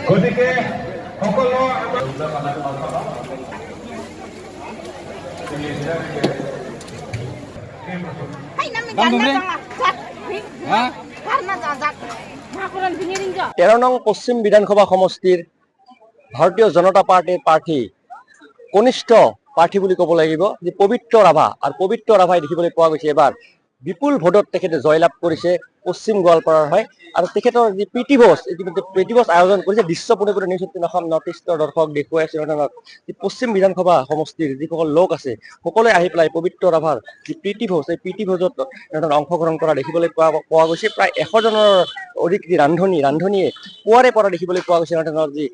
গতিকে সকলো তেৰ নং পশ্চিম বিধানসভা সমষ্টিৰ ভাৰতীয় জনতা পাৰ্টিৰ প্ৰাৰ্থী কনিষ্ঠ প্ৰাৰ্থী বুলি ক'ব লাগিব যে পবিত্ৰ ৰাভা আৰু পবিত্ৰ ৰাভাই দেখিবলৈ পোৱা গৈছে এবাৰ বিপুল ভোটত তেখেতে জয়লাভ কৰিছে পশ্চিম গোৱালপাৰাৰ হয় আৰু তেখেতৰ যি প্ৰীতি ভোজ ইতিমধ্যে প্ৰীতি ভোজ আয়োজন কৰিছে বিশ্ব পোনে নিউজ 18 অসম নৰ্থ ইষ্টৰ দৰ্শক দেখুৱাই আছে যি পশ্চিম বিধানসভা সমষ্টিৰ যিসকল লোক আছে সকলোৱে আহি পেলাই পবিত্ৰ ৰাভাৰ যি প্ৰীতি ভোজ এই প্ৰীতি ভোজত অংশগ্ৰহণ কৰা দেখিবলৈ পোৱা গৈছে প্ৰায় 100 জনৰ অধিক যি ৰান্ধনীয়ে পুৱাৰে পৰা দেখিবলৈ পোৱা গৈছে যি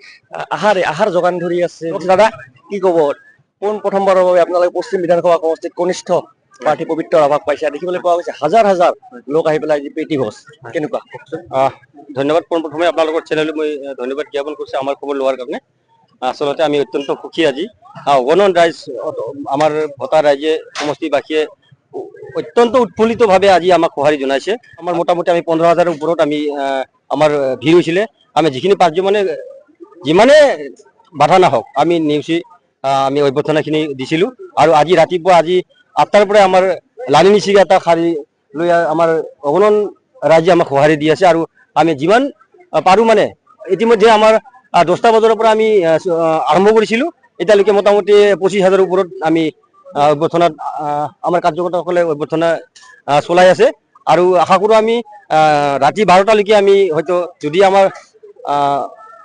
আহাৰ যোগান ধৰি আছে দাদা কি ক'ব কোন প্ৰথমবাৰৰ বাবে আপোনালোকে পশ্চিম বিধানসভা সমষ্টিত কনিষ্ঠ প্ৰাৰ্থী পবিত্ৰ ৰাভাক পাইছে দেখিবলৈ পোৱা গৈছে হাজাৰ হাজাৰ লোক আহি পেলাই যি প্ৰীতি ভোজ কেনেকুৱা ধন্যবাদ পোনপ্ৰথমে আপোনালোকৰ চেনেল মই ধন্যবাদ জ্ঞাপন কৰিছোঁ আমাৰ খবৰ লোৱাৰ কাৰণে আচলতে আমি অত্যন্ত সুখী আজি অগণন ৰাইজ আমাৰ ভোটাৰ ৰাইজে সমষ্টিবাসীয়ে অত্যন্ত উৎফুল্লিতভাৱে আজি আমাক সঁহাৰি জনাইছে আমাৰ মোটামুটি আমি 15,000ৰ ওপৰত আমি আমাৰ ভিৰ হৈছিলে আমি যিখিনি পাৰ্টি মানে যিমানে বাধা নাহক আমি নেওচি আমি অভ্যৰ্থনাখিনি দিছিলোঁ আৰু আজি ৰাতিপুৱা আজি 8টাৰ পৰা আমাৰ লানি নিচিগা এটা শাৰী লৈ আমাৰ অগণন ৰাইজে আমাক সঁহাৰি দি আছে আৰু আমি যিমান পাৰোঁ মানে ইতিমধ্যে আমাৰ 10টা বজাৰ পৰা আমি আৰম্ভ কৰিছিলোঁ এতিয়ালৈকে মোটামুটি 25,000ৰ ওপৰত আমি অভ্যৰ্থনাত আমাৰ কাৰ্যকৰ্তাসকলে অভ্যৰ্থনা চলাই আছে আৰু আশা কৰোঁ আমি ৰাতি 12টালৈকে আমি হয়তো যদি আমাৰ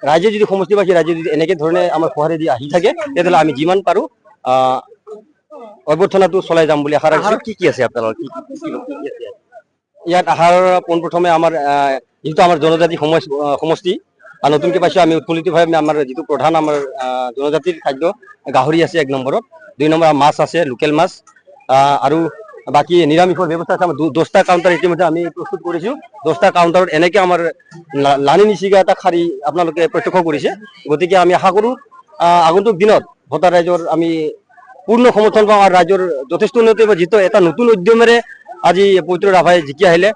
ৰাইজে যদি সমষ্টিবাসী ৰাইজে যদি এনেকে ধৰণে আমাৰ সঁহাৰি দি আহি থাকে তেতিয়াহ'লে আমি যিমান পাৰোঁ অভ্যৰ্থনাটো চলাই যাম বুলি আশা ৰাখিছোঁ কি আছে আপোনালোকৰ ইয়াত আহাৰ পোনপ্ৰথমে আমাৰ যিটো আমাৰ জনজাতি সমষ্টি আৰু নতুনকৈ পাইছোঁ আমি উৎফুল্লিতভাৱে আমাৰ যিটো প্ৰধান আমাৰ জনজাতিৰ খাদ্য গাহৰি আছে 1 নম্বৰত 2 নম্বৰ মাছ আছে লোকেল মাছ আৰু বাকী নিৰামিষৰ ব্যৱস্থা আছে আমাৰ 10টা কাউণ্টাৰ ইতিমধ্যে আমি প্ৰস্তুত কৰিছোঁ 10টা কাউণ্টাৰত এনেকৈ আমাৰ লানি নিচিগা এটা শাৰী আপোনালোকে প্ৰত্যক্ষ কৰিছে গতিকে আমি আশা কৰোঁ আগন্তুক দিনত ভোটাৰ ৰাইজৰ আমি পূৰ্ণ সমৰ্থন পাওঁ আৰু ৰাইজৰ যথেষ্ট উন্নতি হ'ব যিটো এটা নতুন উদ্যমেৰে আজি পবিত্ৰ ৰাভাই জিকি আহিলে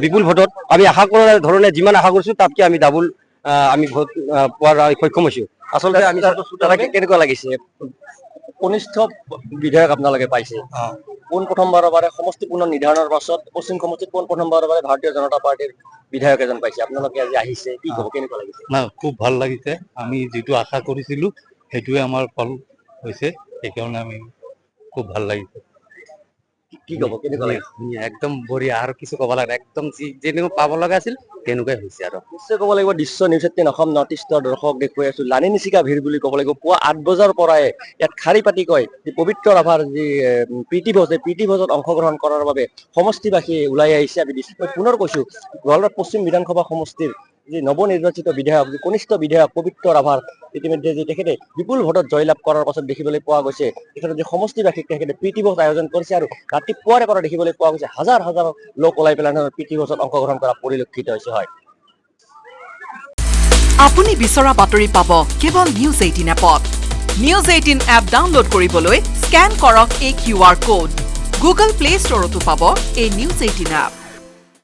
বিপুল ভোটত আমি আশা কৰাৰ ধৰণে যিমান আশা কৰিছোঁ তাতকৈ আমি ডাবুল আমি ভোট পোৱাৰ সক্ষম হৈছোঁ আচলতে আমি কেনেকুৱা লাগিছে কনিষ্ঠ বিধায়ক আপোনালোকে পাইছে পোন প্ৰথমবাৰৰ বাবে সমষ্টি পুনৰ নিৰ্ধাৰণৰ পাছত পশ্চিম সমষ্টিত পোন প্ৰথমবাৰৰ বাবে ভাৰতীয় জনতা পাৰ্টিৰ বিধায়ক এজন পাইছে আপোনালোকে আজি আহিছে কি ক'ব কেনেকুৱা লাগিছে না খুব ভাল লাগিছে আমি যিটো আশা কৰিছিলোঁ সেইটোৱে আমাৰ ফল হৈছে সেইকাৰণে আমি খুব ভাল লাগিছে কি ক'ব কেনেকুৱা লাগিছে একদম বঢ়িয়া আৰু কিছু ক'ব লাগে একদম যেনেকুৱা পাব লগা আছিল তেনেকুৱাই হৈছে আৰু নিশ্চয় ক'ব লাগিব বিশ্ব নিউজ 18 অসম নৰ্থ ইষ্টৰ দৰ্শক দেখুৱাই আছো লানি নিচিকা ভিৰ বুলি ক'ব লাগিব পুৱা 8 বজাৰ পৰাই ইয়াত শাৰী পাতি কয় যি পবিত্ৰ ৰাভাৰ যি প্ৰীতি ভোজ এই প্ৰীতি ভোজত অংশগ্ৰহণ কৰাৰ বাবে সমষ্টিবাসী ওলাই আহিছে আমি মই পুনৰ কৈছোঁ গোৱালপাৰা পশ্চিম বিধানসভা সমষ্টিৰ যি নৱনিৰ্বাচিত বিধায়ক যি কনিষ্ঠ বিধায়ক পবিত্ৰ ৰাভাৰ ইতিমধ্যে যি তেখেতে বিপুল ভোটত জয়লাভ কৰাৰ পাছত দেখিবলৈ পোৱা গৈছে তেখেতৰ যি সমষ্টিবাসীক তেখেতে প্ৰীতি ভোজ আয়োজন কৰিছে আৰু ৰাতিপুৱাৰে পৰা দেখিবলৈ পোৱা গৈছে হাজাৰ হাজাৰ লোক ওলাই পেলাই প্ৰীতি ভোজত অংশগ্ৰহণ কৰা পৰিলক্ষিত হৈছে হয় আপুনি বিচৰা বাতৰি পাব কেৱল নিউজ 18 এপত নিউজ 18 এপ ডাউনলোড কৰিবলৈ স্কেন কৰক এই QR কোড গুগল প্লে ষ্টৰতো পাব এই নিউজ 18 এপ